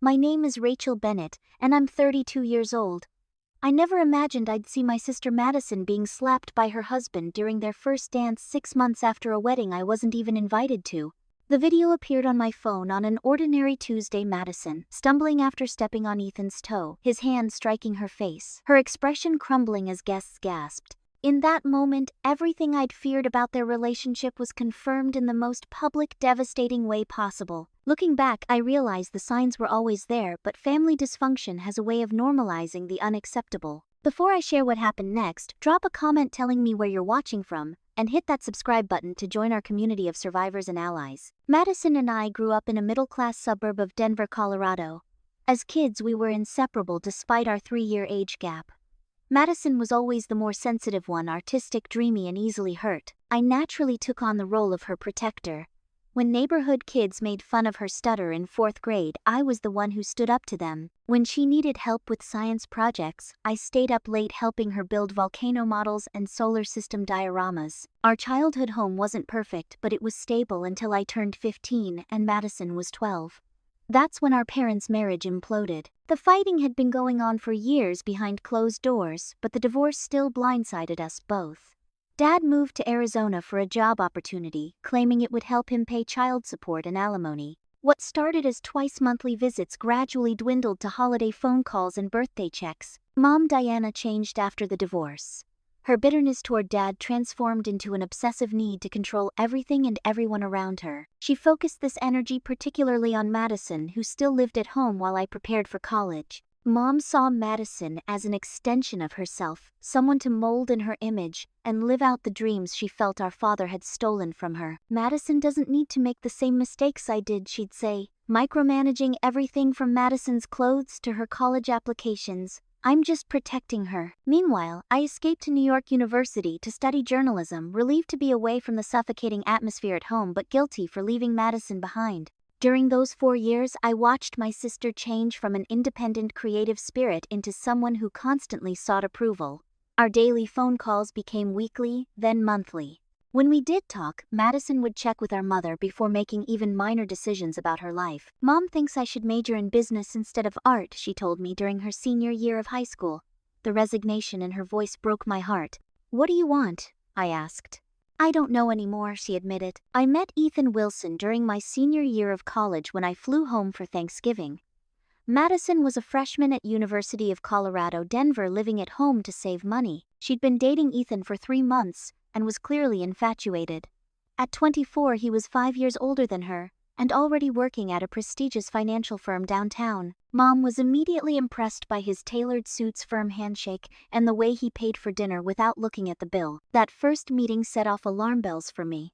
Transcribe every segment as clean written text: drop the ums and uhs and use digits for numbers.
My name is Rachel Bennett, and I'm 32 years old. I never imagined I'd see my sister Madison being slapped by her husband during their first dance 6 months after a wedding I wasn't even invited to. The video appeared on my phone on an ordinary Tuesday. Madison, stumbling after stepping on Ethan's toe, his hand striking her face, her expression crumbling as guests gasped. In that moment, everything I'd feared about their relationship was confirmed in the most public, devastating way possible. Looking back, I realized the signs were always there, but family dysfunction has a way of normalizing the unacceptable. Before I share what happened next, drop a comment telling me where you're watching from, and hit that subscribe button to join our community of survivors and allies. Madison and I grew up in a middle-class suburb of Denver, Colorado. As kids, we were inseparable despite our 3-year age gap. Madison was always the more sensitive one, artistic, dreamy, and easily hurt. I naturally took on the role of her protector. When neighborhood kids made fun of her stutter in 4th grade, I was the one who stood up to them. When she needed help with science projects, I stayed up late helping her build volcano models and solar system dioramas. Our childhood home wasn't perfect, but it was stable until I turned 15 and Madison was 12. That's when our parents' marriage imploded. The fighting had been going on for years behind closed doors, but the divorce still blindsided us both. Dad moved to Arizona for a job opportunity, claiming it would help him pay child support and alimony. What started as twice-monthly visits gradually dwindled to holiday phone calls and birthday checks. Mom Diana changed after the divorce. Her bitterness toward Dad transformed into an obsessive need to control everything and everyone around her. She focused this energy particularly on Madison, who still lived at home while I prepared for college. Mom saw Madison as an extension of herself, someone to mold in her image and live out the dreams she felt our father had stolen from her. Madison doesn't need to make the same mistakes I did, she'd say, micromanaging everything from Madison's clothes to her college applications. I'm just protecting her. Meanwhile, I escaped to New York University to study journalism, relieved to be away from the suffocating atmosphere at home but guilty for leaving Madison behind. During those 4 years, I watched my sister change from an independent creative spirit into someone who constantly sought approval. Our daily phone calls became weekly, then monthly. When we did talk, Madison would check with our mother before making even minor decisions about her life. Mom thinks I should major in business instead of art, she told me during her senior year of high school. The resignation in her voice broke my heart. What do you want? I asked. I don't know anymore, she admitted. I met Ethan Wilson during my senior year of college when I flew home for Thanksgiving. Madison was a freshman at University of Colorado, Denver, living at home to save money. She'd been dating Ethan for 3 months and was clearly infatuated. At 24, he was 5 years older than her and already working at a prestigious financial firm downtown. Mom was immediately impressed by his tailored suit's firm handshake and the way he paid for dinner without looking at the bill. That first meeting set off alarm bells for me.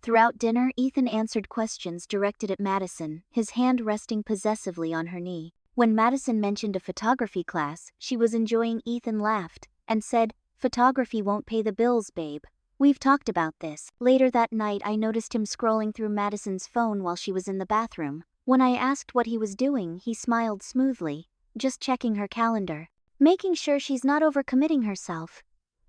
Throughout dinner, Ethan answered questions directed at Madison, his hand resting possessively on her knee. When Madison mentioned a photography class she was enjoying, Ethan laughed and said, "Photography won't pay the bills, babe. We've talked about this." Later that night, I noticed him scrolling through Madison's phone while she was in the bathroom. When I asked what he was doing, he smiled smoothly, just checking her calendar, making sure she's not overcommitting herself.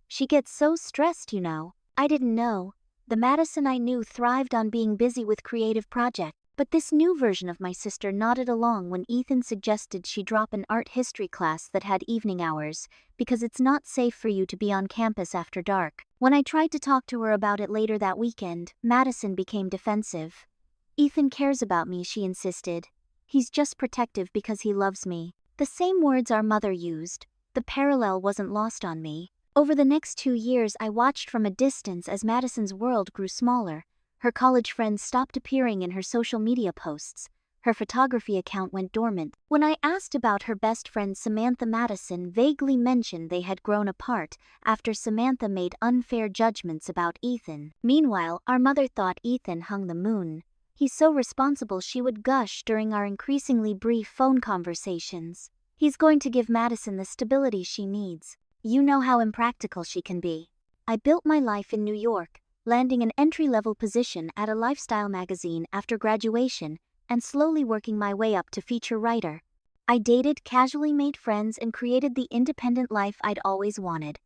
She gets so stressed, you know. I didn't know. The Madison I knew thrived on being busy with creative projects. But this new version of my sister nodded along when Ethan suggested she drop an art history class that had evening hours, because it's not safe for you to be on campus after dark. When I tried to talk to her about it later that weekend, Madison became defensive. Ethan cares about me, she insisted. He's just protective because he loves me. The same words our mother used. The parallel wasn't lost on me. Over the next 2 years, I watched from a distance as Madison's world grew smaller. Her college friends stopped appearing in her social media posts. Her photography account went dormant. When I asked about her best friend Samantha, Madison vaguely mentioned they had grown apart after Samantha made unfair judgments about Ethan. Meanwhile, our mother thought Ethan hung the moon. He's so responsible, she would gush during our increasingly brief phone conversations. He's going to give Madison the stability she needs. You know how impractical she can be. I built my life in New York, landing an entry-level position at a lifestyle magazine after graduation and slowly working my way up to feature writer. I dated, casually made friends, and created the independent life I'd always wanted.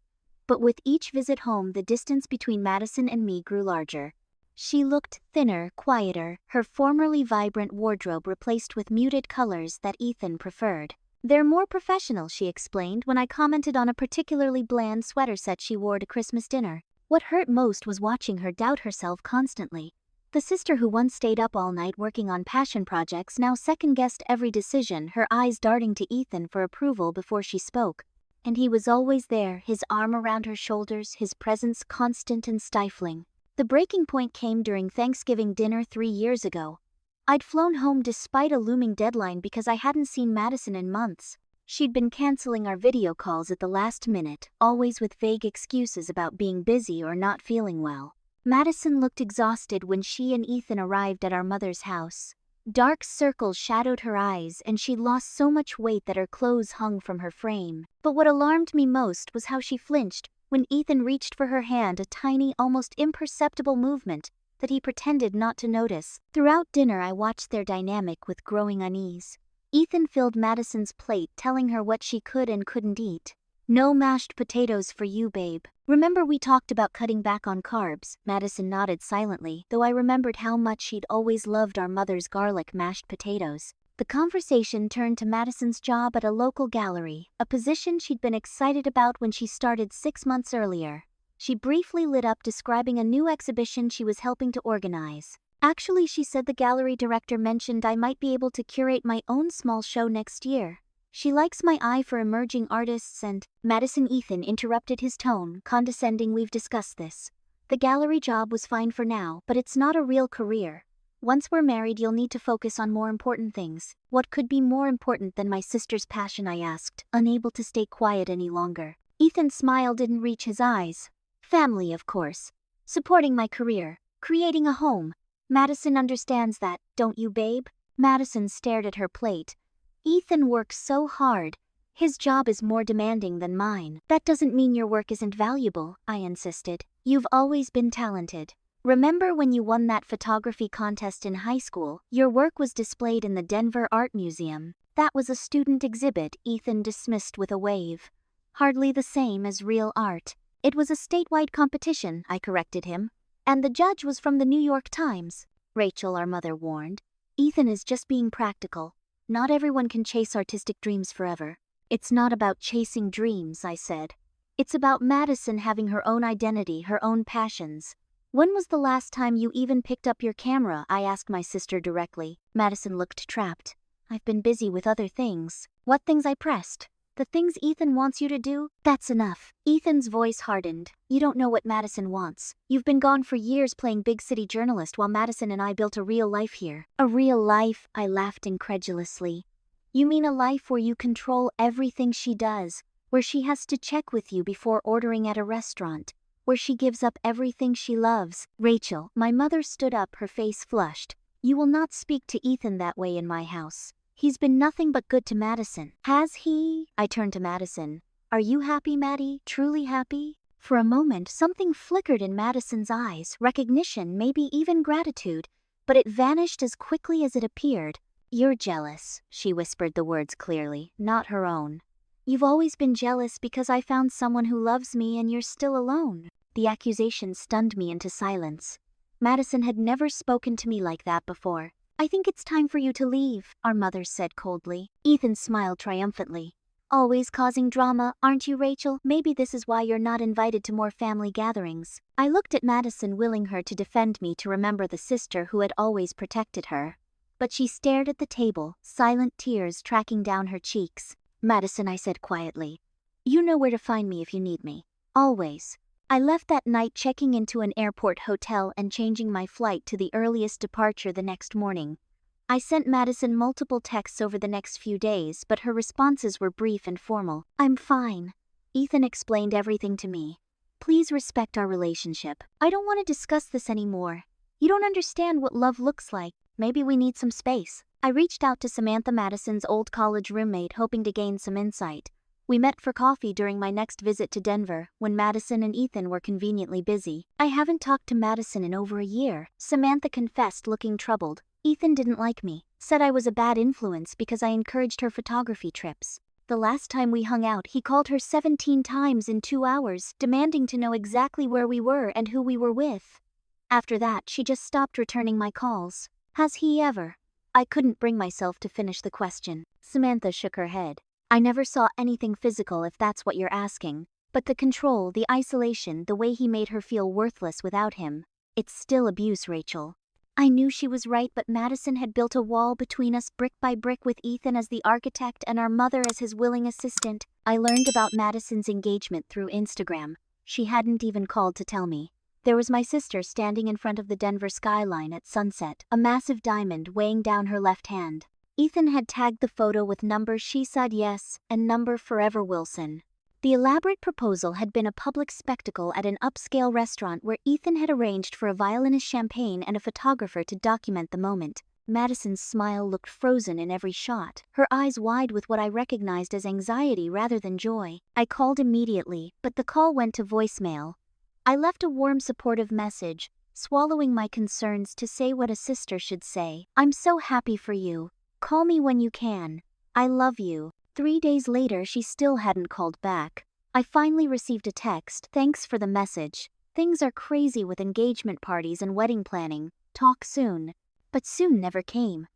But with each visit home, the distance between Madison and me grew larger. She looked thinner, quieter, her formerly vibrant wardrobe replaced with muted colors that Ethan preferred. "They're more professional," she explained when I commented on a particularly bland sweater set she wore to Christmas dinner. What hurt most was watching her doubt herself constantly. The sister who once stayed up all night working on passion projects now second-guessed every decision, her eyes darting to Ethan for approval before she spoke. And he was always there, his arm around her shoulders, his presence constant and stifling. The breaking point came during Thanksgiving dinner 3 years ago. I'd flown home despite a looming deadline because I hadn't seen Madison in months. She'd been canceling our video calls at the last minute, always with vague excuses about being busy or not feeling well. Madison looked exhausted when she and Ethan arrived at our mother's house. Dark circles shadowed her eyes, and she'd lost so much weight that her clothes hung from her frame. But what alarmed me most was how she flinched when Ethan reached for her hand, a tiny, almost imperceptible movement that he pretended not to notice. Throughout dinner, I watched their dynamic with growing unease. Ethan filled Madison's plate, telling her what she could and couldn't eat. "No mashed potatoes for you, babe. Remember we talked about cutting back on carbs?" Madison nodded silently, though I remembered how much she'd always loved our mother's garlic mashed potatoes. The conversation turned to Madison's job at a local gallery, a position she'd been excited about when she started 6 months earlier. She briefly lit up, describing a new exhibition she was helping to organize. "Actually," she said, "the gallery director mentioned I might be able to curate my own small show next year. She likes my eye for emerging artists and—" Madison. Ethan interrupted, his tone condescending. "We've discussed this. The gallery job was fine for now, but it's not a real career. Once we're married, you'll need to focus on more important things." "What could be more important than my sister's passion?" I asked, unable to stay quiet any longer. Ethan's smile didn't reach his eyes. "Family, of course. Supporting my career. Creating a home. Madison understands that, don't you, babe?" Madison stared at her plate. "Ethan works so hard. His job is more demanding than mine." "That doesn't mean your work isn't valuable," I insisted. "You've always been talented. Remember when you won that photography contest in high school? Your work was displayed in the Denver Art Museum." "That was a student exhibit," Ethan dismissed with a wave. "Hardly the same as real art." "It was a statewide competition," I corrected him. "And the judge was from the New York Times," Rachel, our mother, warned. "Ethan is just being practical. Not everyone can chase artistic dreams forever." "It's not about chasing dreams," I said. "It's about Madison having her own identity, her own passions." "When was the last time you even picked up your camera?" I asked my sister directly. Madison looked trapped. "I've been busy with other things." "What things?" I pressed. "The things Ethan wants you to do." "That's enough." Ethan's voice hardened. "You don't know what Madison wants. You've been gone for years playing big city journalist while Madison and I built a real life here." "A real life?" I laughed incredulously. "You mean a life where you control everything she does, where she has to check with you before ordering at a restaurant, where she gives up everything she loves?" "Rachel," my mother stood up, her face flushed. "You will not speak to Ethan that way in my house. He's been nothing but good to Madison." "Has he?" I turned to Madison. "Are you happy, Maddie? Truly happy?" For a moment, something flickered in Madison's eyes, recognition, maybe even gratitude, but it vanished as quickly as it appeared. "You're jealous," she whispered the words clearly, not her own. "You've always been jealous because I found someone who loves me and you're still alone." The accusation stunned me into silence. Madison had never spoken to me like that before. "I think it's time for you to leave," our mother said coldly. Ethan smiled triumphantly. "Always causing drama, aren't you, Rachel? Maybe this is why you're not invited to more family gatherings." I looked at Madison, willing her to defend me, to remember the sister who had always protected her. But she stared at the table, silent tears tracking down her cheeks. "Madison," I said quietly, "you know where to find me if you need me. Always." I left that night, checking into an airport hotel and changing my flight to the earliest departure the next morning. I sent Madison multiple texts over the next few days, but her responses were brief and formal. "I'm fine." Ethan explained everything to me. "Please respect our relationship. I don't want to discuss this anymore. You don't understand what love looks like. Maybe we need some space." I reached out to Samantha, Madison's old college roommate, hoping to gain some insight. We met for coffee during my next visit to Denver, when Madison and Ethan were conveniently busy. "I haven't talked to Madison in over a year," Samantha confessed, looking troubled. "Ethan didn't like me, said I was a bad influence because I encouraged her photography trips. The last time we hung out, he called her 17 times in 2 hours, demanding to know exactly where we were and who we were with." After that, she just stopped returning my calls. Has he ever? I couldn't bring myself to finish the question. Samantha shook her head. I never saw anything physical if that's what you're asking. But the control, the isolation, the way he made her feel worthless without him. It's still abuse, Rachel. I knew she was right, but Madison had built a wall between us brick by brick with Ethan as the architect and our mother as his willing assistant. I learned about Madison's engagement through Instagram. She hadn't even called to tell me. There was my sister standing in front of the Denver skyline at sunset, a massive diamond weighing down her left hand. Ethan had tagged the photo with number She Said Yes and number Forever Wilson. The elaborate proposal had been a public spectacle at an upscale restaurant where Ethan had arranged for a violinist, champagne, and a photographer to document the moment. Madison's smile looked frozen in every shot, her eyes wide with what I recognized as anxiety rather than joy. I called immediately, but the call went to voicemail. I left a warm, supportive message, swallowing my concerns to say what a sister should say. I'm so happy for you. Call me when you can. I love you. 3 days later, she still hadn't called back. I finally received a text. Thanks for the message. Things are crazy with engagement parties and wedding planning. Talk soon. But soon never came.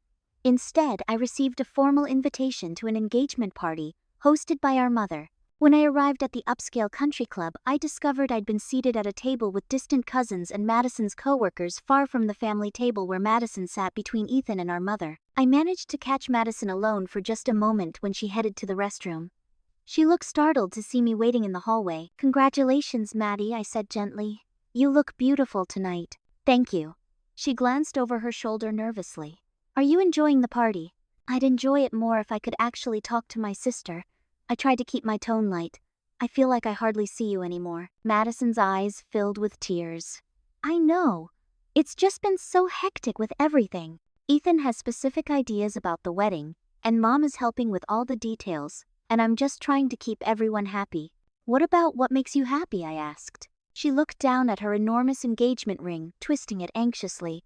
Instead, I received a formal invitation to an engagement party, hosted by our mother. When I arrived at the upscale country club, I discovered I'd been seated at a table with distant cousins and Madison's co-workers far from the family table where Madison sat between Ethan and our mother. I managed to catch Madison alone for just a moment when she headed to the restroom. She looked startled to see me waiting in the hallway. Congratulations, Maddie, I said gently. You look beautiful tonight. Thank you. She glanced over her shoulder nervously. Are you enjoying the party? I'd enjoy it more if I could actually talk to my sister. I tried to keep my tone light. I feel like I hardly see you anymore. Madison's eyes filled with tears. I know. It's just been so hectic with everything. Ethan has specific ideas about the wedding, and Mom is helping with all the details, and I'm just trying to keep everyone happy. What about what makes you happy? I asked. She looked down at her enormous engagement ring, twisting it anxiously.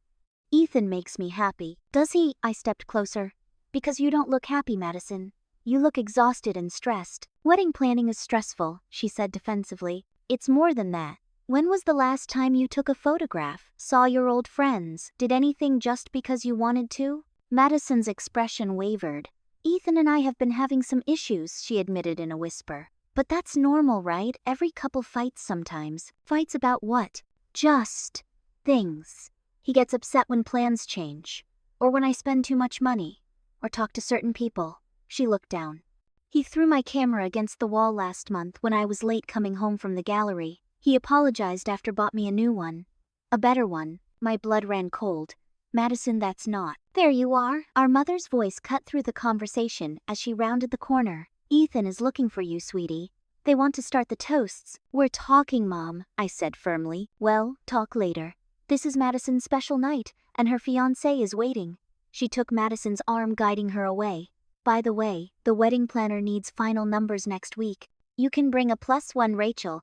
Ethan makes me happy. Does he? I stepped closer. Because you don't look happy, Madison. You look exhausted and stressed. Wedding planning is stressful, she said defensively. It's more than that. When was the last time you took a photograph, saw your old friends, did anything just because you wanted to? Madison's expression wavered. Ethan and I have been having some issues, she admitted in a whisper. But that's normal, right? Every couple fights sometimes. Fights about what? Just things. He gets upset when plans change, or when I spend too much money, or talk to certain people. She looked down. He threw my camera against the wall last month when I was late coming home from the gallery. He apologized after bought me a new one. A better one. My blood ran cold. Madison, that's not. There you are. Our mother's voice cut through the conversation as she rounded the corner. Ethan is looking for you, sweetie. They want to start the toasts. We're talking, Mom, I said firmly. Well, talk later. This is Madison's special night, and her fiancé is waiting. She took Madison's arm, guiding her away. By the way, the wedding planner needs final numbers next week. You can bring a +1, Rachel.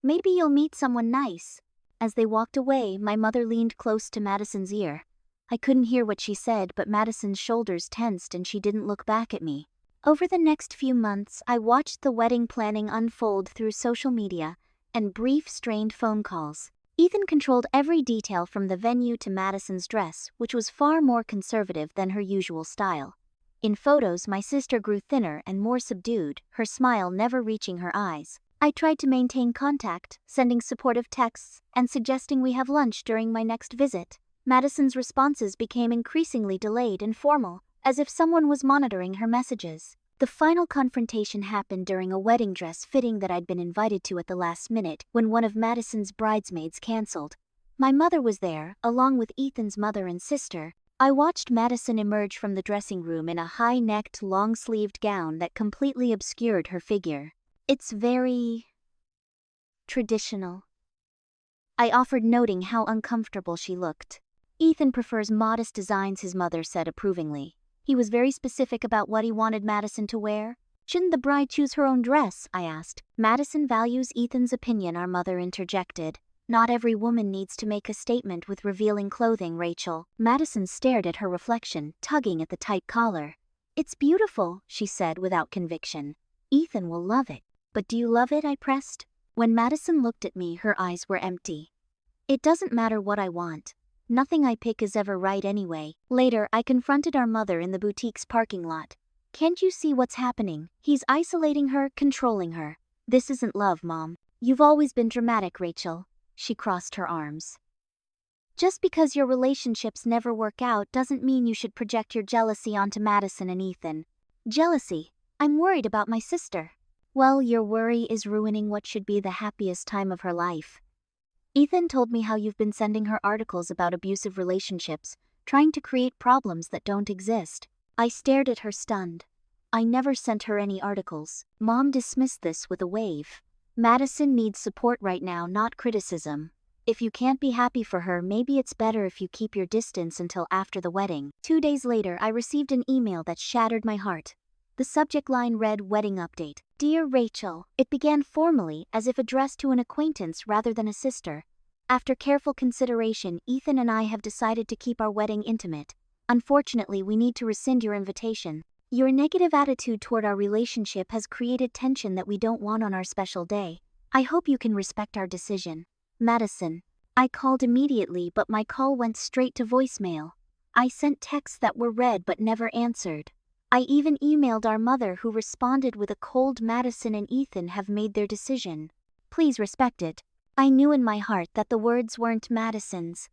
Maybe you'll meet someone nice. As they walked away, my mother leaned close to Madison's ear. I couldn't hear what she said, but Madison's shoulders tensed and she didn't look back at me. Over the next few months, I watched the wedding planning unfold through social media and brief, strained phone calls. Ethan controlled every detail from the venue to Madison's dress, which was far more conservative than her usual style. In photos, my sister grew thinner and more subdued, her smile never reaching her eyes. I tried to maintain contact, sending supportive texts and suggesting we have lunch during my next visit. Madison's responses became increasingly delayed and formal, as if someone was monitoring her messages. The final confrontation happened during a wedding dress fitting that I'd been invited to at the last minute when one of Madison's bridesmaids canceled. My mother was there, along with Ethan's mother and sister. I watched Madison emerge from the dressing room in a high-necked, long-sleeved gown that completely obscured her figure. It's very traditional, I offered, noting how uncomfortable she looked. Ethan prefers modest designs, his mother said approvingly. He was very specific about what he wanted Madison to wear. Shouldn't the bride choose her own dress? I asked. Madison values Ethan's opinion, our mother interjected. Not every woman needs to make a statement with revealing clothing, Rachel. Madison stared at her reflection, tugging at the tight collar. It's beautiful, she said without conviction. Ethan will love it. But do you love it? I pressed. When Madison looked at me, her eyes were empty. It doesn't matter what I want. Nothing I pick is ever right anyway. Later, I confronted our mother in the boutique's parking lot. Can't you see what's happening? He's isolating her, controlling her. This isn't love, Mom. You've always been dramatic, Rachel. She crossed her arms. Just because your relationships never work out doesn't mean you should project your jealousy onto Madison and Ethan. Jealousy? I'm worried about my sister. Well, your worry is ruining what should be the happiest time of her life. Ethan told me how you've been sending her articles about abusive relationships, trying to create problems that don't exist. I stared at her stunned. I never sent her any articles. Mom dismissed this with a wave. Madison needs support right now, not criticism. If you can't be happy for her, maybe it's better if you keep your distance until after the wedding. 2 days later, I received an email that shattered my heart. The subject line read, "Wedding Update. Dear Rachel." It began formally, as if addressed to an acquaintance rather than a sister. After careful consideration, Ethan and I have decided to keep our wedding intimate. Unfortunately, we need to rescind your invitation. Your negative attitude toward our relationship has created tension that we don't want on our special day. I hope you can respect our decision. Madison. I called immediately, but my call went straight to voicemail. I sent texts that were read but never answered. I even emailed our mother, who responded with a cold "Madison and Ethan have made their decision. Please respect it." I knew in my heart that the words weren't Madison's.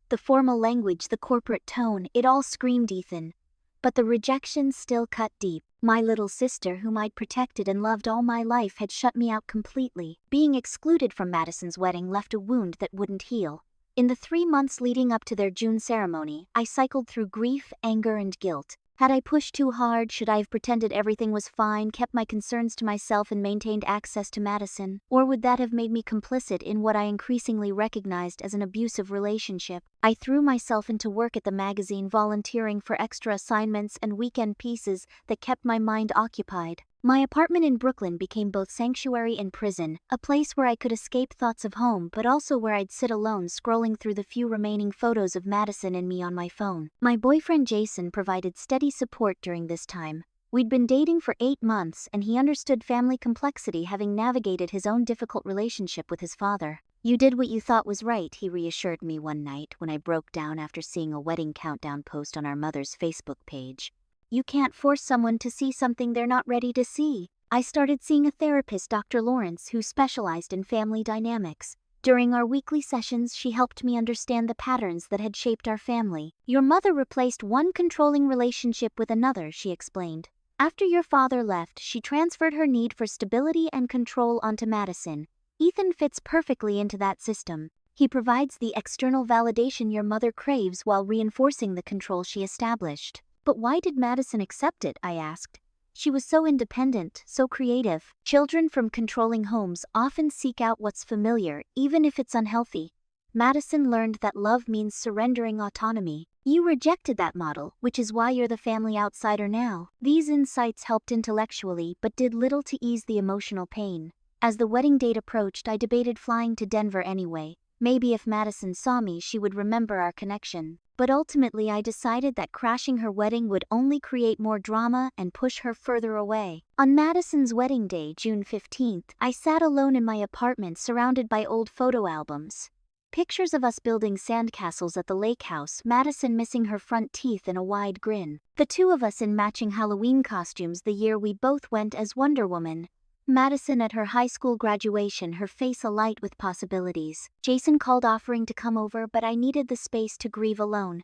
The formal language, the corporate tone, it all screamed Ethan. But the rejection still cut deep. My little sister, whom I'd protected and loved all my life, had shut me out completely. Being excluded from Madison's wedding left a wound that wouldn't heal. In the 3 months leading up to their June ceremony, I cycled through grief, anger, and guilt. Had I pushed too hard? Should I have pretended everything was fine, kept my concerns to myself, and maintained access to Madison? Or would that have made me complicit in what I increasingly recognized as an abusive relationship? I threw myself into work at the magazine, volunteering for extra assignments and weekend pieces that kept my mind occupied. My apartment in Brooklyn became both sanctuary and prison, a place where I could escape thoughts of home, but also where I'd sit alone scrolling through the few remaining photos of Madison and me on my phone. My boyfriend Jason provided steady support during this time. We'd been dating for 8 months, and he understood family complexity, having navigated his own difficult relationship with his father. "You did what you thought was right," he reassured me one night when I broke down after seeing a wedding countdown post on our mother's Facebook page. "You can't force someone to see something they're not ready to see." I started seeing a therapist, Dr. Lawrence, who specialized in family dynamics. During our weekly sessions, she helped me understand the patterns that had shaped our family. "Your mother replaced one controlling relationship with another," she explained. "After your father left, she transferred her need for stability and control onto Madison. Ethan fits perfectly into that system. He provides the external validation your mother craves while reinforcing the control she established." "But why did Madison accept it?" I asked. "She was so independent, so creative." Children from controlling homes often seek out what's familiar, even if it's unhealthy. Madison learned that love means surrendering autonomy. You rejected that model, which is why you're the family outsider now. These insights helped intellectually, but did little to ease the emotional pain. As the wedding date approached, I debated flying to Denver anyway. Maybe if Madison saw me, she would remember our connection. But ultimately, I decided that crashing her wedding would only create more drama and push her further away. On Madison's wedding day, June 15th, I sat alone in my apartment surrounded by old photo albums. Pictures of us building sandcastles at the lake house, Madison missing her front teeth in a wide grin. The two of us in matching Halloween costumes the year we both went as Wonder Woman. Madison at her high school graduation, her face alight with possibilities. Jason called offering to come over, but I needed the space to grieve alone.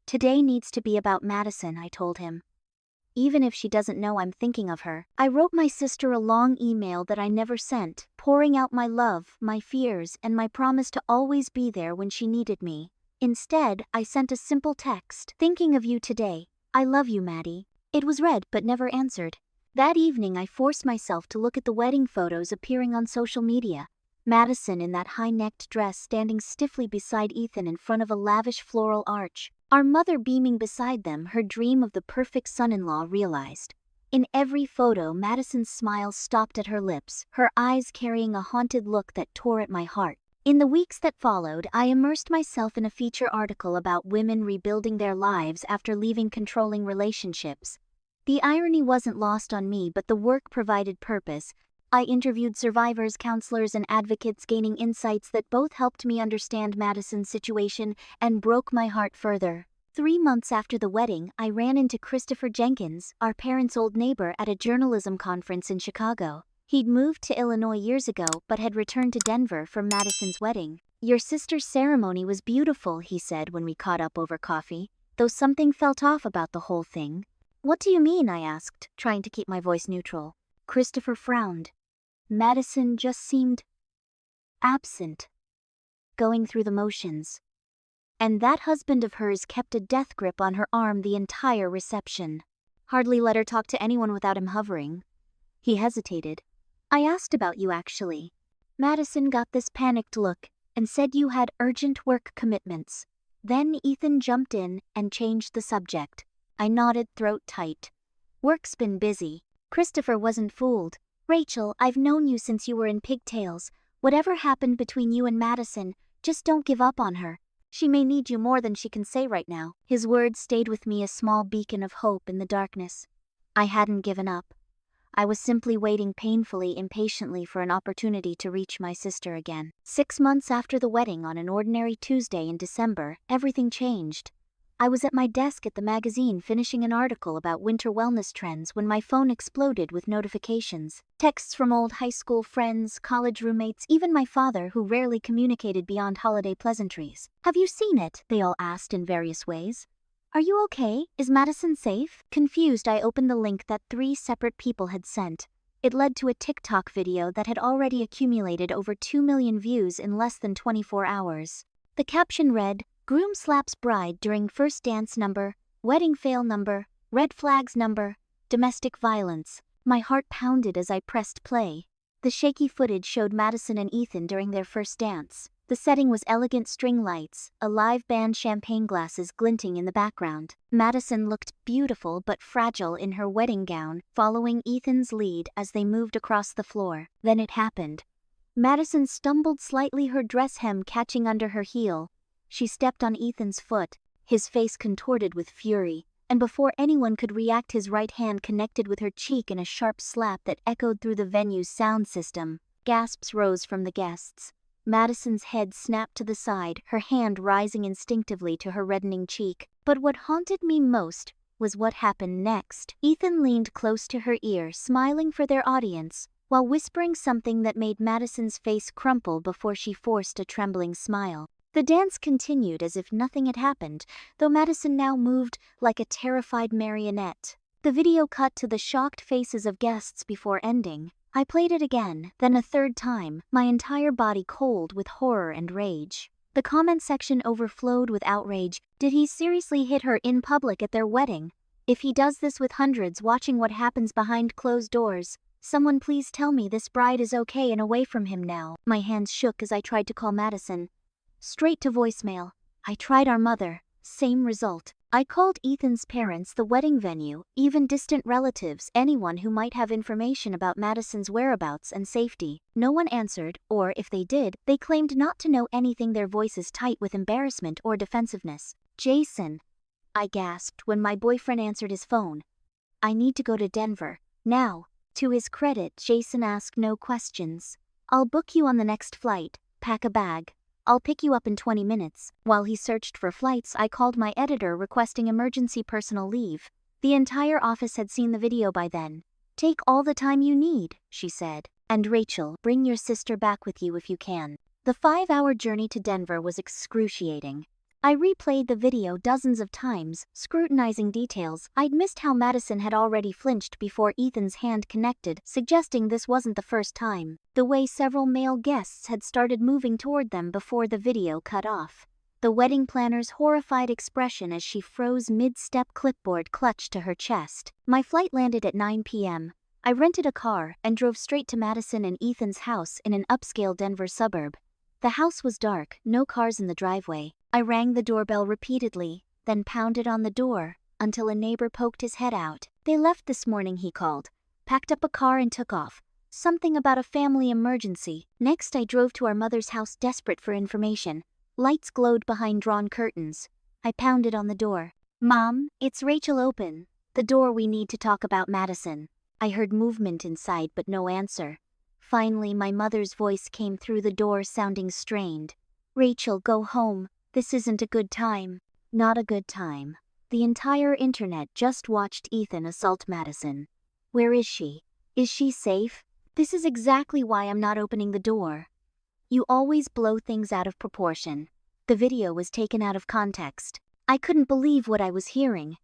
"Today needs to be about Madison," I told him. "Even if she doesn't know I'm thinking of her." I wrote my sister a long email that I never sent, pouring out my love, my fears, and my promise to always be there when she needed me. Instead, I sent a simple text: "Thinking of you today. I love you, Maddie." It was read but never answered. That evening, I forced myself to look at the wedding photos appearing on social media. Madison in that high-necked dress standing stiffly beside Ethan in front of a lavish floral arch. Our mother beaming beside them, her dream of the perfect son-in-law realized. In every photo, Madison's smile stopped at her lips, her eyes carrying a haunted look that tore at my heart. In the weeks that followed, I immersed myself in a feature article about women rebuilding their lives after leaving controlling relationships. The irony wasn't lost on me, but the work provided purpose. I interviewed survivors, counselors, and advocates, gaining insights that both helped me understand Madison's situation and broke my heart further. 3 months after the wedding, I ran into Christopher Jenkins, our parents' old neighbor, at a journalism conference in Chicago. He'd moved to Illinois years ago but had returned to Denver for Madison's wedding. "Your sister's ceremony was beautiful," he said when we caught up over coffee, though something felt off about the whole thing. "What do you mean?" I asked, trying to keep my voice neutral. Christopher frowned. Madison just seemed absent, going through the motions. And that husband of hers kept a death grip on her arm the entire reception. Hardly let her talk to anyone without him hovering. He hesitated. "I asked about you, actually." Madison got this panicked look and said you had urgent work commitments. Then Ethan jumped in and changed the subject. I nodded, throat tight. "Work's been busy." Christopher wasn't fooled. "Rachel, I've known you since you were in pigtails. Whatever happened between you and Madison, just don't give up on her. She may need you more than she can say right now." His words stayed with me, a small beacon of hope in the darkness. I hadn't given up. I was simply waiting painfully, impatiently for an opportunity to reach my sister again. 6 months after the wedding, on an ordinary Tuesday in December, everything changed. I was at my desk at the magazine finishing an article about winter wellness trends when my phone exploded with notifications. Texts from old high school friends, college roommates, even my father, who rarely communicated beyond holiday pleasantries. "Have you seen it?" they all asked in various ways. "Are you okay? Is Madison safe?" Confused, I opened the link that 3 separate people had sent. It led to a TikTok video that had already accumulated over 2 million views in less than 24 hours. The caption read, "Groom slaps bride during first dance number, wedding fail number, red flags number, domestic violence." My heart pounded as I pressed play. The shaky footage showed Madison and Ethan during their first dance. The setting was elegant string lights, a live band, champagne glasses glinting in the background. Madison looked beautiful but fragile in her wedding gown, following Ethan's lead as they moved across the floor. Then it happened. Madison stumbled slightly, her dress hem catching under her heel. She stepped on Ethan's foot, his face contorted with fury, and before anyone could react, his right hand connected with her cheek in a sharp slap that echoed through the venue's sound system. Gasps rose from the guests. Madison's head snapped to the side, her hand rising instinctively to her reddening cheek. But what haunted me most was what happened next. Ethan leaned close to her ear, smiling for their audience, while whispering something that made Madison's face crumple before she forced a trembling smile. The dance continued as if nothing had happened, though Madison now moved like a terrified marionette. The video cut to the shocked faces of guests before ending. I played it again, then a third time, my entire body cold with horror and rage. The comment section overflowed with outrage. Did he seriously hit her in public at their wedding? If he does this with hundreds watching what happens behind closed doors, someone please tell me this bride is okay and away from him now. My hands shook as I tried to call Madison. Straight to voicemail. I tried our mother. Same result. I called Ethan's parents, the wedding venue, even distant relatives, anyone who might have information about Madison's whereabouts and safety. No one answered, or if they did, they claimed not to know anything, their voices tight with embarrassment or defensiveness. "Jason," I gasped when my boyfriend answered his phone. "I need to go to Denver. Now." To his credit, Jason asked no questions. "I'll book you on the next flight. Pack a bag. I'll pick you up in 20 minutes. While he searched for flights, I called my editor requesting emergency personal leave. The entire office had seen the video by then. "Take all the time you need," she said. "And Rachel, bring your sister back with you if you can." The 5-hour journey to Denver was excruciating. I replayed the video dozens of times, scrutinizing details. I'd missed how Madison had already flinched before Ethan's hand connected, suggesting this wasn't the first time. The way several male guests had started moving toward them before the video cut off. The wedding planner's horrified expression as she froze mid-step, clipboard clutched to her chest. My flight landed at 9 p.m. I rented a car and drove straight to Madison and Ethan's house in an upscale Denver suburb. The house was dark, no cars in the driveway. I rang the doorbell repeatedly, then pounded on the door until a neighbor poked his head out. "They left this morning," he called, "packed up a car and took off. Something about a family emergency." Next, I drove to our mother's house, desperate for information. Lights glowed behind drawn curtains. I pounded on the door. "Mom, it's Rachel, open the door, we need to talk about Madison." I heard movement inside but no answer. Finally, my mother's voice came through the door sounding strained. Rachel, go home. This isn't a good time. Not a good time. The entire internet just watched Ethan assault Madison. Where is she? Is she safe? This is exactly why I'm not opening the door. You always blow things out of proportion. The video was taken out of context. I couldn't believe what I was hearing.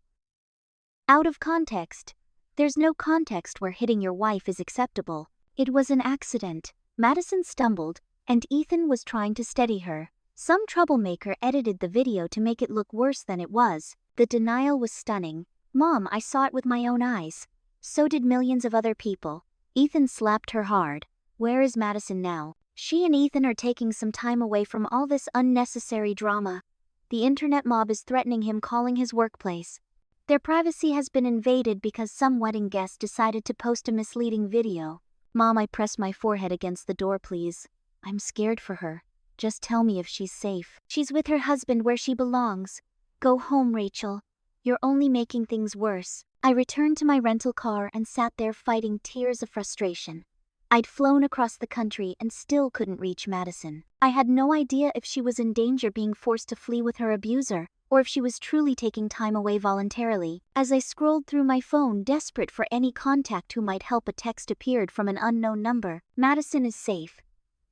Out of context? There's no context where hitting your wife is acceptable. It was an accident. Madison stumbled, and Ethan was trying to steady her. Some troublemaker edited the video to make it look worse than it was. The denial was stunning. Mom, I saw it with my own eyes. So did millions of other people. Ethan slapped her hard. Where is Madison now? She and Ethan are taking some time away from all this unnecessary drama. The internet mob is threatening him, calling his workplace. Their privacy has been invaded because some wedding guest decided to post a misleading video. Mom, I pressed my forehead against the door, please. I'm scared for her. Just tell me if she's safe. She's with her husband where she belongs. Go home, Rachel. You're only making things worse. I returned to my rental car and sat there fighting tears of frustration. I'd flown across the country and still couldn't reach Madison. I had no idea if she was in danger being forced to flee with her abuser, or if she was truly taking time away voluntarily. As I scrolled through my phone, desperate for any contact who might help, a text appeared from an unknown number. Madison is safe.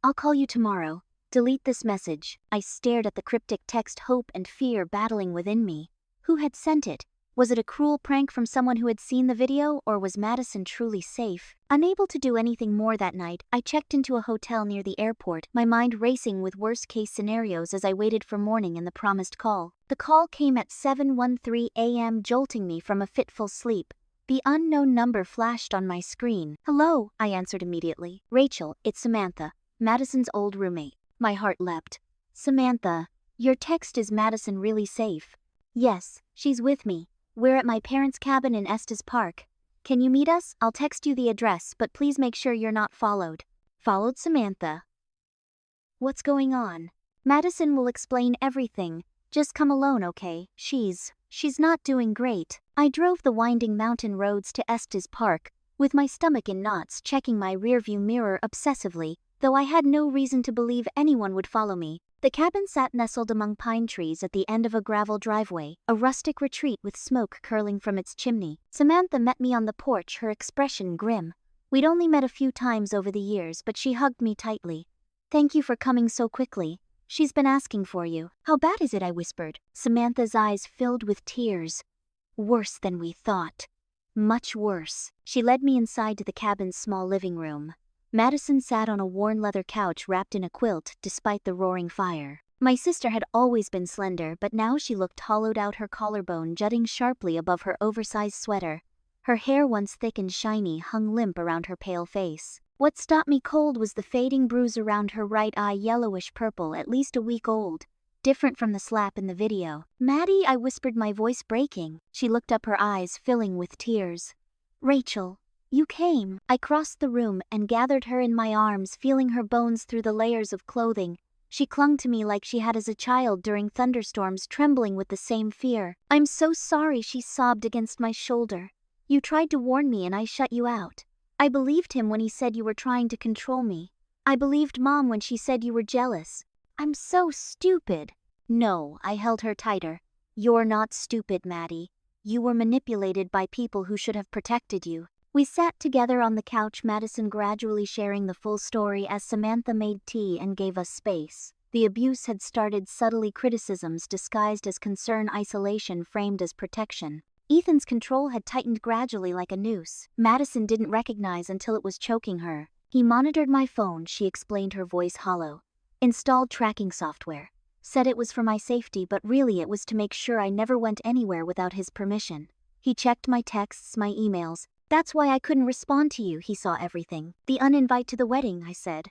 I'll call you tomorrow. Delete this message. I stared at the cryptic text, hope and fear battling within me. Who had sent it? Was it a cruel prank from someone who had seen the video, or was Madison truly safe? Unable to do anything more that night, I checked into a hotel near the airport, my mind racing with worst-case scenarios as I waited for morning and the promised call. The call came at 7:13 a.m., jolting me from a fitful sleep. The unknown number flashed on my screen. Hello, I answered immediately. Rachel, it's Samantha, Madison's old roommate. My heart leapt. Samantha, your text, is Madison really safe? Yes, she's with me. We're at my parents' cabin in Estes Park. Can you meet us? I'll text you the address, but please make sure you're not followed. Followed, Samantha. What's going on? Madison will explain everything. Just come alone, okay? She's not doing great. I drove the winding mountain roads to Estes Park, with my stomach in knots, checking my rearview mirror obsessively, though I had no reason to believe anyone would follow me. The cabin sat nestled among pine trees at the end of a gravel driveway, a rustic retreat with smoke curling from its chimney. Samantha met me on the porch, her expression grim. We'd only met a few times over the years, but she hugged me tightly. Thank you for coming so quickly. She's been asking for you. How bad is it? I whispered. Samantha's eyes filled with tears. Worse than we thought. Much worse. She led me inside to the cabin's small living room. Madison sat on a worn leather couch wrapped in a quilt despite the roaring fire. My sister had always been slender, but now she looked hollowed out, her collarbone jutting sharply above her oversized sweater. Her hair, once thick and shiny, hung limp around her pale face. What stopped me cold was the fading bruise around her right eye, yellowish purple, at least a week old. Different from the slap in the video. Maddie, I whispered, my voice breaking. She looked up, her eyes filling with tears. Rachel. You came. I crossed the room and gathered her in my arms, feeling her bones through the layers of clothing. She clung to me like she had as a child during thunderstorms, trembling with the same fear. I'm so sorry, she sobbed against my shoulder. You tried to warn me and I shut you out. I believed him when he said you were trying to control me. I believed Mom when she said you were jealous. I'm so stupid. No, I held her tighter. You're not stupid, Maddie. You were manipulated by people who should have protected you. We sat together on the couch, Madison gradually sharing the full story as Samantha made tea and gave us space. The abuse had started subtly, criticisms disguised as concern, isolation framed as protection. Ethan's control had tightened gradually like a noose. Madison didn't recognize until it was choking her. He monitored my phone, she explained, her voice hollow. Installed tracking software. Said it was for my safety, but really it was to make sure I never went anywhere without his permission. He checked my texts, my emails. That's why I couldn't respond to you. He saw everything. The uninvite to the wedding, I said.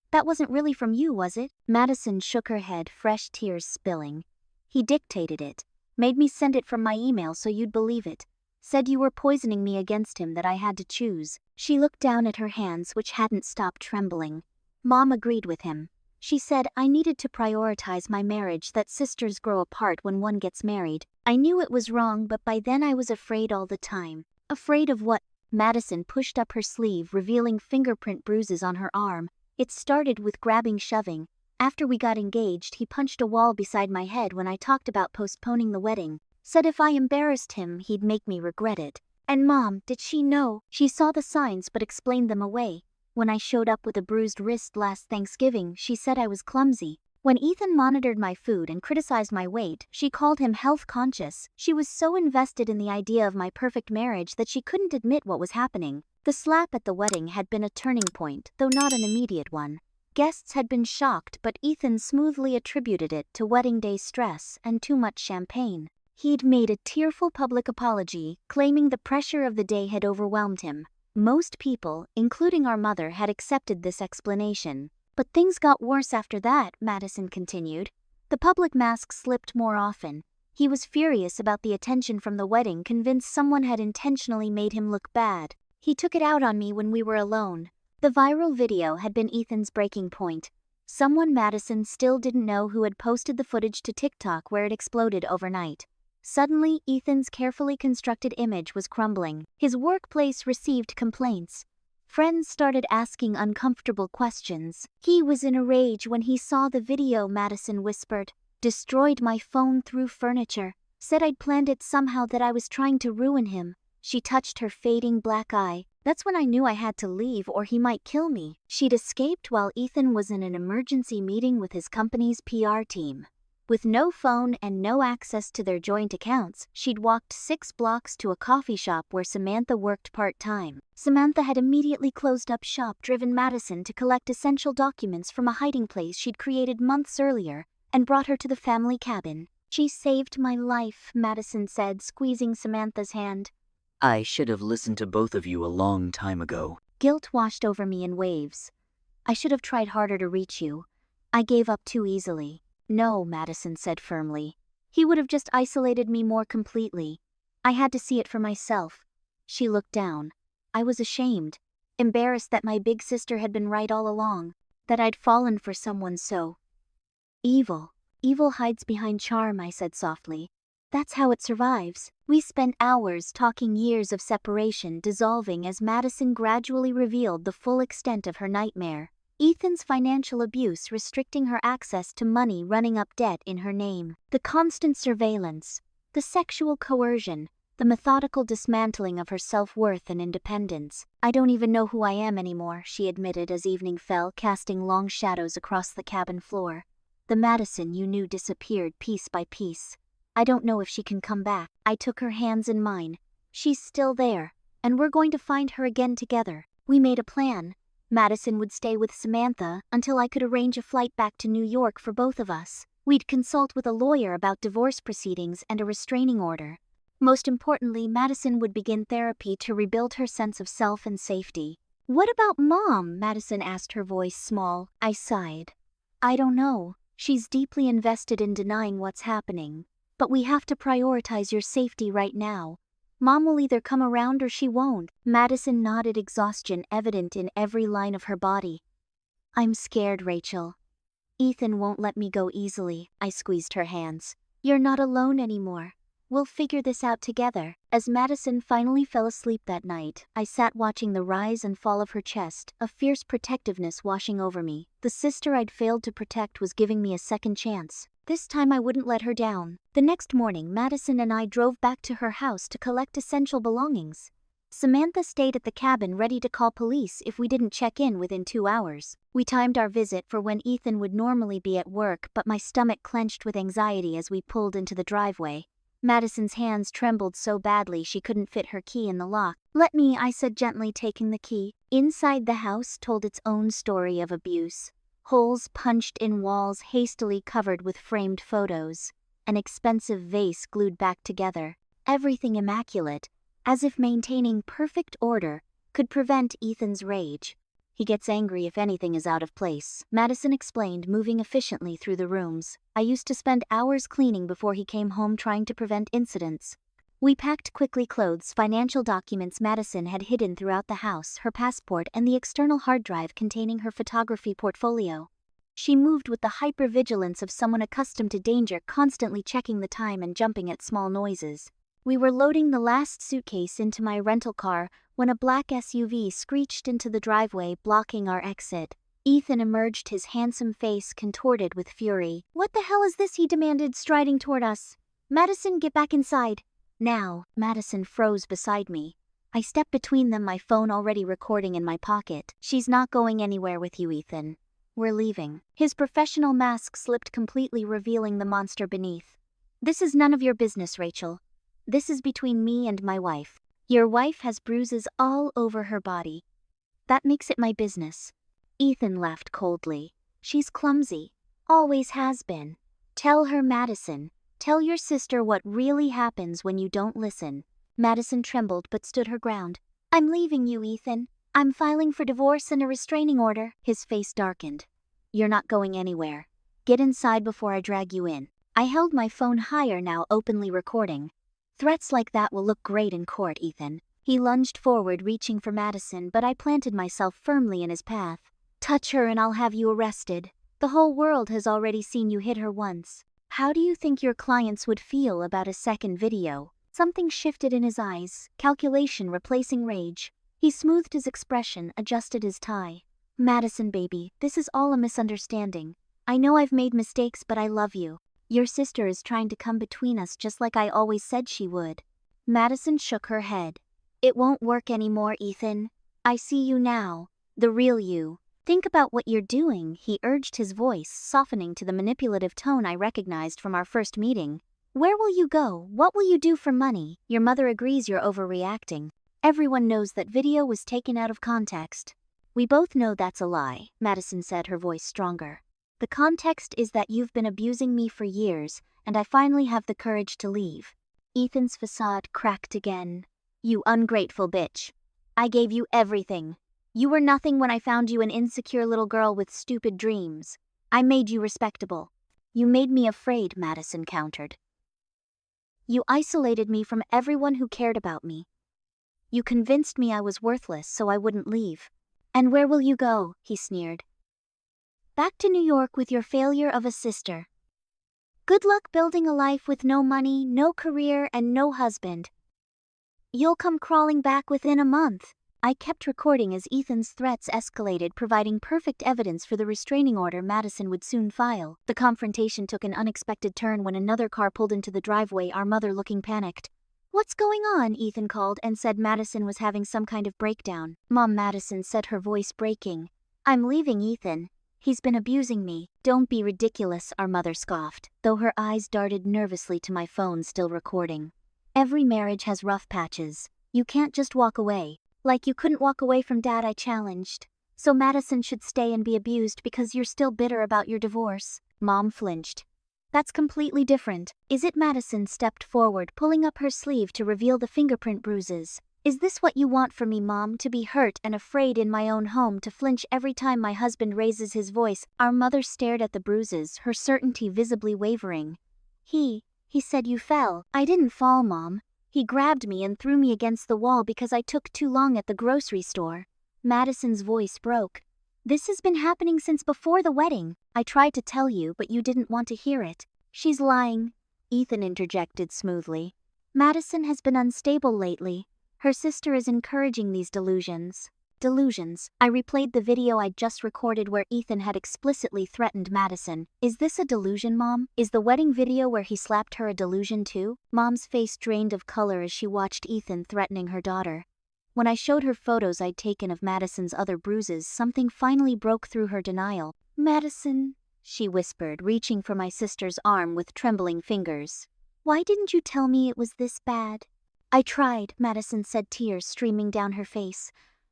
That wasn't really from you, was it? Madison shook her head, fresh tears spilling. He dictated it. Made me send it from my email so you'd believe it. Said you were poisoning me against him, that I had to choose. She looked down at her hands, which hadn't stopped trembling. Mom agreed with him. She said I needed to prioritize my marriage, that sisters grow apart when one gets married. I knew it was wrong, but by then I was afraid all the time. Afraid of what? Madison pushed up her sleeve, revealing fingerprint bruises on her arm. It started with grabbing, shoving. After we got engaged, he punched a wall beside my head when I talked about postponing the wedding. Said if I embarrassed him, he'd make me regret it. And Mom, did she know? She saw the signs but explained them away. When I showed up with a bruised wrist last Thanksgiving, she said I was clumsy. When Ethan monitored my food and criticized my weight, she called him health conscious. She was so invested in the idea of my perfect marriage that she couldn't admit what was happening. The slap at the wedding had been a turning point, though not an immediate one. Guests had been shocked, but Ethan smoothly attributed it to wedding day stress and too much champagne. He'd made a tearful public apology, claiming the pressure of the day had overwhelmed him. Most people, including our mother, had accepted this explanation. But things got worse after that, Madison continued. The public mask slipped more often. He was furious about the attention from the wedding, convinced someone had intentionally made him look bad. He took it out on me when we were alone. The viral video had been Ethan's breaking point. Someone Madison still didn't know who had posted the footage to TikTok, where it exploded overnight. Suddenly, Ethan's carefully constructed image was crumbling. His workplace received complaints. Friends started asking uncomfortable questions. He was in a rage when he saw the video, Madison whispered. Destroyed my phone, threw furniture. Said I'd planned it somehow, that I was trying to ruin him. She touched her fading black eye. That's when I knew I had to leave or he might kill me. She'd escaped while Ethan was in an emergency meeting with his company's PR team. With no phone and no access to their joint accounts, she'd walked 6 blocks to a coffee shop where Samantha worked part-time. Samantha had immediately closed up shop, driven Madison to collect essential documents from a hiding place she'd created months earlier, and brought her to the family cabin. She saved my life, Madison said, squeezing Samantha's hand. I should have listened to both of you a long time ago. Guilt washed over me in waves. I should have tried harder to reach you. I gave up too easily. No, Madison said firmly. He would have just isolated me more completely. I had to see it for myself. She looked down. I was ashamed, embarrassed that my big sister had been right all along, that I'd fallen for someone so evil. Evil hides behind charm, I said softly. That's how it survives. We spent hours talking, years of separation dissolving as Madison gradually revealed the full extent of her nightmare. Ethan's financial abuse, restricting her access to money, running up debt in her name. The constant surveillance. The sexual coercion. The methodical dismantling of her self-worth and independence. I don't even know who I am anymore, she admitted as evening fell, casting long shadows across the cabin floor. The Madison you knew disappeared piece by piece. I don't know if she can come back. I took her hands in mine. She's still there, and we're going to find her again together. We made a plan. Madison would stay with Samantha until I could arrange a flight back to New York for both of us. We'd consult with a lawyer about divorce proceedings and a restraining order. Most importantly, Madison would begin therapy to rebuild her sense of self and safety. What about Mom? Madison asked, her voice small. I sighed. I don't know. She's deeply invested in denying what's happening. But we have to prioritize your safety right now. Mom will either come around or she won't. Madison nodded, exhaustion evident in every line of her body. I'm scared, Rachel. Ethan won't let me go easily. I squeezed her hands. You're not alone anymore. We'll figure this out together. As Madison finally fell asleep that night, I sat watching the rise and fall of her chest, a fierce protectiveness washing over me. The sister I'd failed to protect was giving me a second chance. This time I wouldn't let her down. The next morning, Madison and I drove back to her house to collect essential belongings. Samantha stayed at the cabin, ready to call police if we didn't check in within 2 hours. We timed our visit for when Ethan would normally be at work, but my stomach clenched with anxiety as we pulled into the driveway. Madison's hands trembled so badly she couldn't fit her key in the lock. Let me, I said gently, taking the key. Inside the house told its own story of abuse. Holes punched in walls hastily covered with framed photos. An expensive vase glued back together. Everything immaculate, as if maintaining perfect order could prevent Ethan's rage. He gets angry if anything is out of place, Madison explained, moving efficiently through the rooms. I used to spend hours cleaning before he came home, trying to prevent incidents. We packed quickly, clothes, financial documents Madison had hidden throughout the house, her passport and the external hard drive containing her photography portfolio. She moved with the hypervigilance of someone accustomed to danger, constantly checking the time and jumping at small noises. We were loading the last suitcase into my rental car when a black SUV screeched into the driveway, blocking our exit. Ethan emerged, his handsome face contorted with fury. "What the hell is this?" he demanded, striding toward us. "Madison, get back inside. Now." Madison froze beside me. I stepped between them, my phone already recording in my pocket. "She's not going anywhere with you, Ethan. We're leaving." His professional mask slipped completely, revealing the monster beneath. "This is none of your business, Rachel. This is between me and my wife. Your wife has bruises all over her body. That makes it my business." Ethan laughed coldly. "She's clumsy. Always has been. Tell her, Madison. Tell your sister what really happens when you don't listen." Madison trembled but stood her ground. "I'm leaving you, Ethan. I'm filing for divorce and a restraining order." His face darkened. "You're not going anywhere. Get inside before I drag you in." I held my phone higher, now openly recording. "Threats like that will look great in court, Ethan." He lunged forward, reaching for Madison, but I planted myself firmly in his path. "Touch her and I'll have you arrested. The whole world has already seen you hit her once. How do you think your clients would feel about a second video?" Something shifted in his eyes, calculation replacing rage. He smoothed his expression, adjusted his tie. "Madison, baby, this is all a misunderstanding. I know I've made mistakes, but I love you. Your sister is trying to come between us just like I always said she would." Madison shook her head. "It won't work anymore, Ethan. I see you now. The real you. Think about what you're doing," he urged, his voice softening to the manipulative tone I recognized from our first meeting. "Where will you go? What will you do for money? Your mother agrees you're overreacting. Everyone knows that video was taken out of context." "We both know that's a lie," Madison said, her voice stronger. "The context is that you've been abusing me for years, and I finally have the courage to leave." Ethan's facade cracked again. "You ungrateful bitch. I gave you everything. You were nothing when I found you, an insecure little girl with stupid dreams. I made you respectable." "You made me afraid," Madison countered. "You isolated me from everyone who cared about me. You convinced me I was worthless so I wouldn't leave." "And where will you go?" he sneered. "Back to New York with your failure of a sister. Good luck building a life with no money, no career, and no husband. You'll come crawling back within a month." I kept recording as Ethan's threats escalated, providing perfect evidence for the restraining order Madison would soon file. The confrontation took an unexpected turn when another car pulled into the driveway, our mother looking panicked. "What's going on?" Ethan called and said Madison was having some kind of breakdown. "Mom," Madison said, her voice breaking. "I'm leaving Ethan. He's been abusing me." "Don't be ridiculous," our mother scoffed, though her eyes darted nervously to my phone still recording. "Every marriage has rough patches. You can't just walk away. Like you couldn't walk away from Dad," I challenged. "So Madison should stay and be abused because you're still bitter about your divorce." Mom flinched. "That's completely different." "Is it?" Madison stepped forward, pulling up her sleeve to reveal the fingerprint bruises. "Is this what you want from me, Mom? To be hurt and afraid in my own home, to flinch every time my husband raises his voice?" Our mother stared at the bruises, her certainty visibly wavering. He said you fell." "I didn't fall, Mom. He grabbed me and threw me against the wall because I took too long at the grocery store." Madison's voice broke. "This has been happening since before the wedding. I tried to tell you, but you didn't want to hear it." "She's lying," Ethan interjected smoothly. "Madison has been unstable lately. Her sister is encouraging these delusions." Delusions. I replayed the video I'd just recorded where Ethan had explicitly threatened Madison. "Is this a delusion, Mom? Is the wedding video where he slapped her a delusion too?" Mom's face drained of color as she watched Ethan threatening her daughter. When I showed her photos I'd taken of Madison's other bruises, something finally broke through her denial. "Madison," she whispered, reaching for my sister's arm with trembling fingers. "Why didn't you tell me it was this bad?" "I tried," Madison said, tears streaming down her face.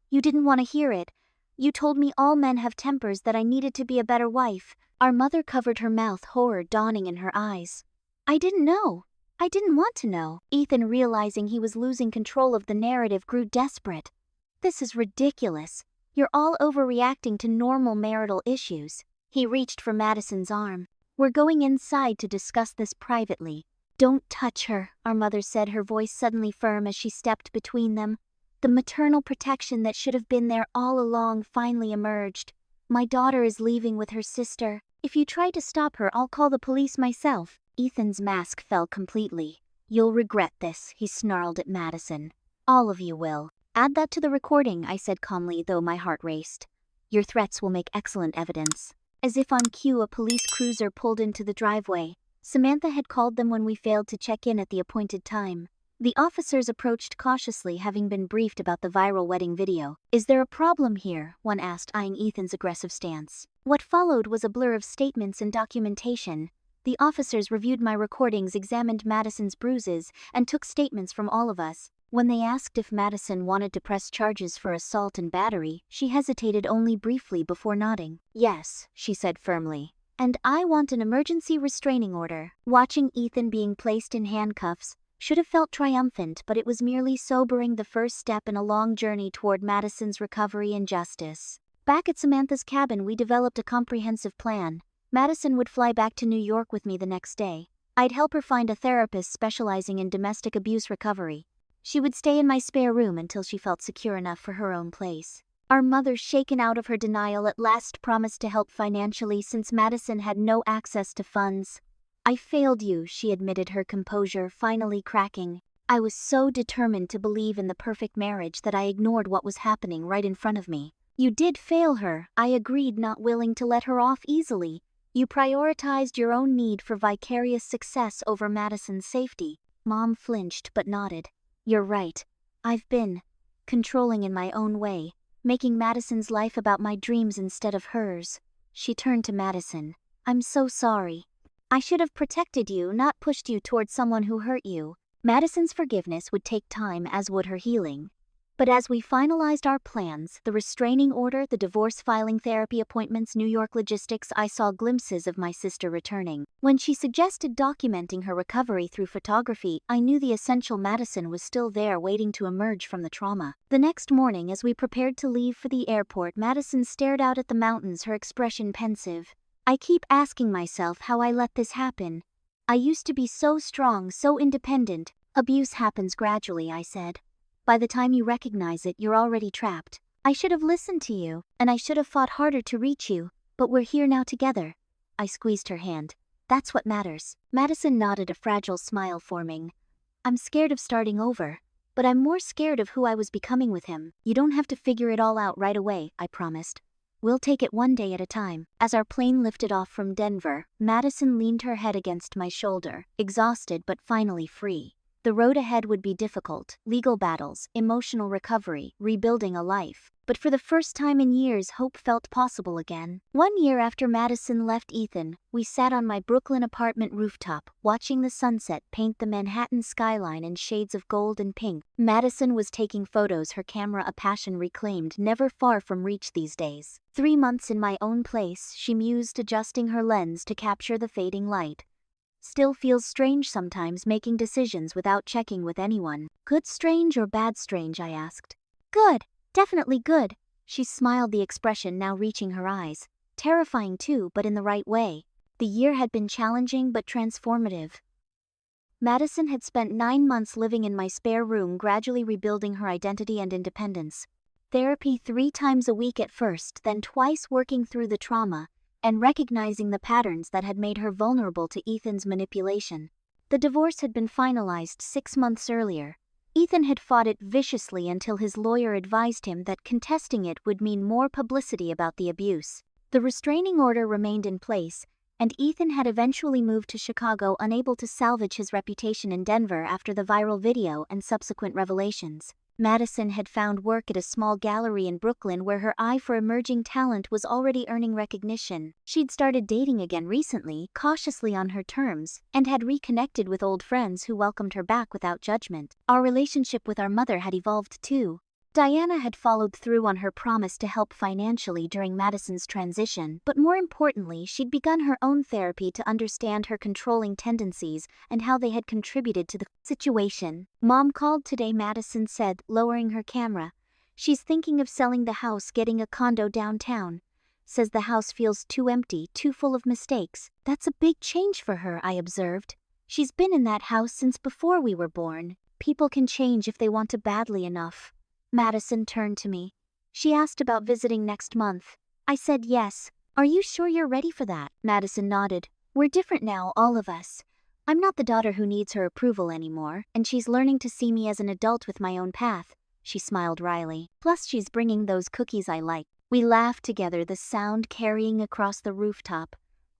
"You didn't want to hear it. You told me all men have tempers, that I needed to be a better wife." Our mother covered her mouth, horror dawning in her eyes. "I didn't know. I didn't want to know." Ethan, realizing he was losing control of the narrative, grew desperate. "This is ridiculous. You're all overreacting to normal marital issues." He reached for Madison's arm. "We're going inside to discuss this privately." "Don't touch her," our mother said, her voice suddenly firm as she stepped between them. The maternal protection that should have been there all along finally emerged. "My daughter is leaving with her sister. If you try to stop her, I'll call the police myself." Ethan's mask fell completely. You'll regret this, he snarled at Madison. All of you will. Add that to the recording, I said calmly, though my heart raced. Your threats will make excellent evidence. As if on cue, a police cruiser pulled into the driveway. Samantha had called them when we failed to check in at the appointed time. The officers approached cautiously, having been briefed about the viral wedding video. Is there a problem here? One asked, eyeing Ethan's aggressive stance. What followed was a blur of statements and documentation. The officers reviewed my recordings, examined Madison's bruises, and took statements from all of us. When they asked if Madison wanted to press charges for assault and battery, she hesitated only briefly before nodding. Yes, she said firmly. And I want an emergency restraining order. Watching Ethan being placed in handcuffs should have felt triumphant, but it was merely sobering, the first step in a long journey toward Madison's recovery and justice. Back at Samantha's cabin, we developed a comprehensive plan. Madison would fly back to New York with me the next day. I'd help her find a therapist specializing in domestic abuse recovery. She would stay in my spare room until she felt secure enough for her own place. Our mother, shaken out of her denial, at last promised to help financially since Madison had no access to funds. I failed you, she admitted, her composure finally cracking. I was so determined to believe in the perfect marriage that I ignored what was happening right in front of me. You did fail her, I agreed, not willing to let her off easily. You prioritized your own need for vicarious success over Madison's safety. Mom flinched but nodded. You're right. I've been controlling in my own way, making Madison's life about my dreams instead of hers. She turned to Madison. I'm so sorry. I should have protected you, not pushed you towards someone who hurt you. Madison's forgiveness would take time, as would her healing. But as we finalized our plans, the restraining order, the divorce filing, therapy appointments, New York logistics, I saw glimpses of my sister returning. When she suggested documenting her recovery through photography, I knew the essential Madison was still there, waiting to emerge from the trauma. The next morning, as we prepared to leave for the airport, Madison stared out at the mountains, her expression pensive. I keep asking myself how I let this happen. I used to be so strong, so independent. Abuse happens gradually, I said. By the time you recognize it, you're already trapped. I should have listened to you, and I should have fought harder to reach you, but we're here now together. I squeezed her hand. That's what matters. Madison nodded, a fragile smile forming. I'm scared of starting over, but I'm more scared of who I was becoming with him. You don't have to figure it all out right away, I promised. We'll take it one day at a time. As our plane lifted off from Denver, Madison leaned her head against my shoulder, exhausted but finally free. The road ahead would be difficult: legal battles, emotional recovery, rebuilding a life. But for the first time in years, hope felt possible again. 1 year after Madison left Ethan, we sat on my Brooklyn apartment rooftop, watching the sunset paint the Manhattan skyline in shades of gold and pink. Madison was taking photos, her camera a passion reclaimed, never far from reach these days. 3 months in my own place, she mused, adjusting her lens to capture the fading light. Still feels strange sometimes, making decisions without checking with anyone. Good strange or bad strange, I asked. Good, definitely good. She smiled, the expression now reaching her eyes. Terrifying too, but in the right way. The year had been challenging but transformative. Madison had spent 9 months living in my spare room, gradually rebuilding her identity and independence. Therapy 3 times a week at first, then twice, working through the trauma and recognizing the patterns that had made her vulnerable to Ethan's manipulation. The divorce had been finalized 6 months earlier. Ethan had fought it viciously until his lawyer advised him that contesting it would mean more publicity about the abuse. The restraining order remained in place, and Ethan had eventually moved to Chicago, unable to salvage his reputation in Denver after the viral video and subsequent revelations. Madison had found work at a small gallery in Brooklyn where her eye for emerging talent was already earning recognition. She'd started dating again recently, cautiously on her terms, and had reconnected with old friends who welcomed her back without judgment. Our relationship with our mother had evolved too. Diana had followed through on her promise to help financially during Madison's transition, but more importantly, she'd begun her own therapy to understand her controlling tendencies and how they had contributed to the situation. Mom called today, Madison said, lowering her camera. She's thinking of selling the house, getting a condo downtown. Says the house feels too empty, too full of mistakes. That's a big change for her, I observed. She's been in that house since before we were born. People can change if they want to badly enough. Madison turned to me. She asked about visiting next month. I said yes. Are you sure you're ready for that? Madison nodded. We're different now, all of us. I'm not the daughter who needs her approval anymore, and she's learning to see me as an adult with my own path. She smiled wryly. Plus, she's bringing those cookies I like. We laughed together, the sound carrying across the rooftop.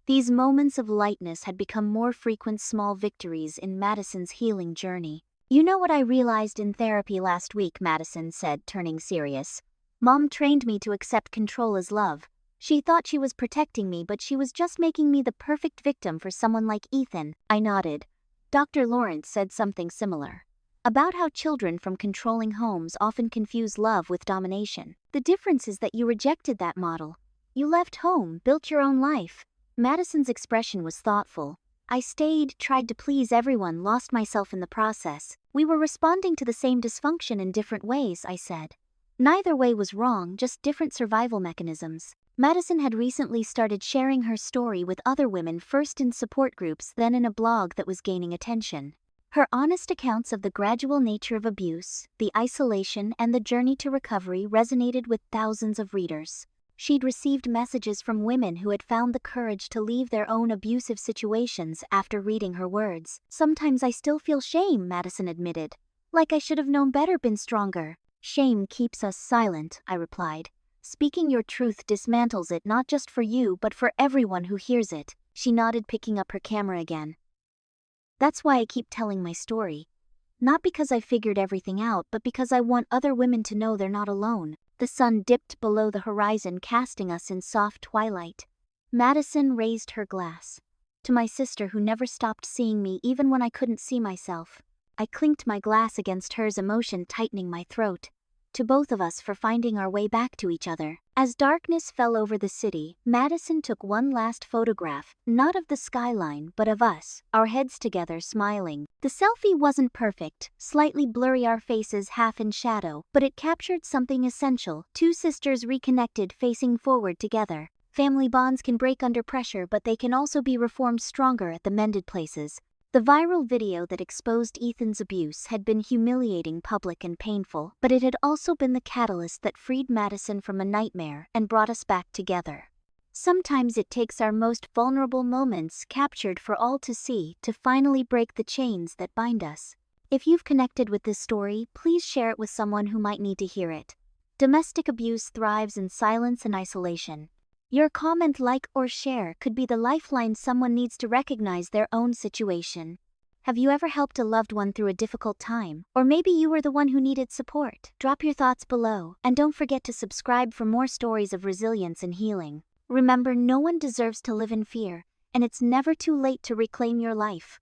These moments of lightness had become more frequent small victories in Madison's healing journey. You know what I realized in therapy last week, Madison said, turning serious. Mom trained me to accept control as love. She thought she was protecting me, but she was just making me the perfect victim for someone like Ethan. I nodded. Dr. Lawrence said something similar. About how children from controlling homes often confuse love with domination. The difference is that you rejected that model. You left home, built your own life. Madison's expression was thoughtful. I stayed, tried to please everyone, lost myself in the process. We were responding to the same dysfunction in different ways, I said. Neither way was wrong, just different survival mechanisms. Madison had recently started sharing her story with other women, first in support groups, then in a blog that was gaining attention. Her honest accounts of the gradual nature of abuse, the isolation, and the journey to recovery resonated with thousands of readers. She'd received messages from women who had found the courage to leave their own abusive situations after reading her words. Sometimes I still feel shame, Madison admitted. Like I should have known better, been stronger. Shame keeps us silent, I replied. Speaking your truth dismantles it, not just for you but for everyone who hears it. She nodded, picking up her camera again. That's why I keep telling my story. Not because I figured everything out, but because I want other women to know they're not alone. The sun dipped below the horizon, casting us in soft twilight. Madison raised her glass. To my sister, who never stopped seeing me even when I couldn't see myself. I clinked my glass against hers, emotion tightening my throat. To both of us for finding our way back to each other. As darkness fell over the city, Madison took one last photograph, not of the skyline but of us, our heads together, smiling. The selfie wasn't perfect, slightly blurry, our faces half in shadow, but it captured something essential. Two sisters reconnected, facing forward together. Family bonds can break under pressure, but they can also be reformed stronger at the mended places. The viral video that exposed Ethan's abuse had been humiliating, public, and painful, but it had also been the catalyst that freed Madison from a nightmare and brought us back together. Sometimes it takes our most vulnerable moments, captured for all to see, to finally break the chains that bind us. If you've connected with this story, please share it with someone who might need to hear it. Domestic abuse thrives in silence and isolation. Your comment, like, or share could be the lifeline someone needs to recognize their own situation. Have you ever helped a loved one through a difficult time? Or maybe you were the one who needed support? Drop your thoughts below, and don't forget to subscribe for more stories of resilience and healing. Remember, no one deserves to live in fear, and it's never too late to reclaim your life.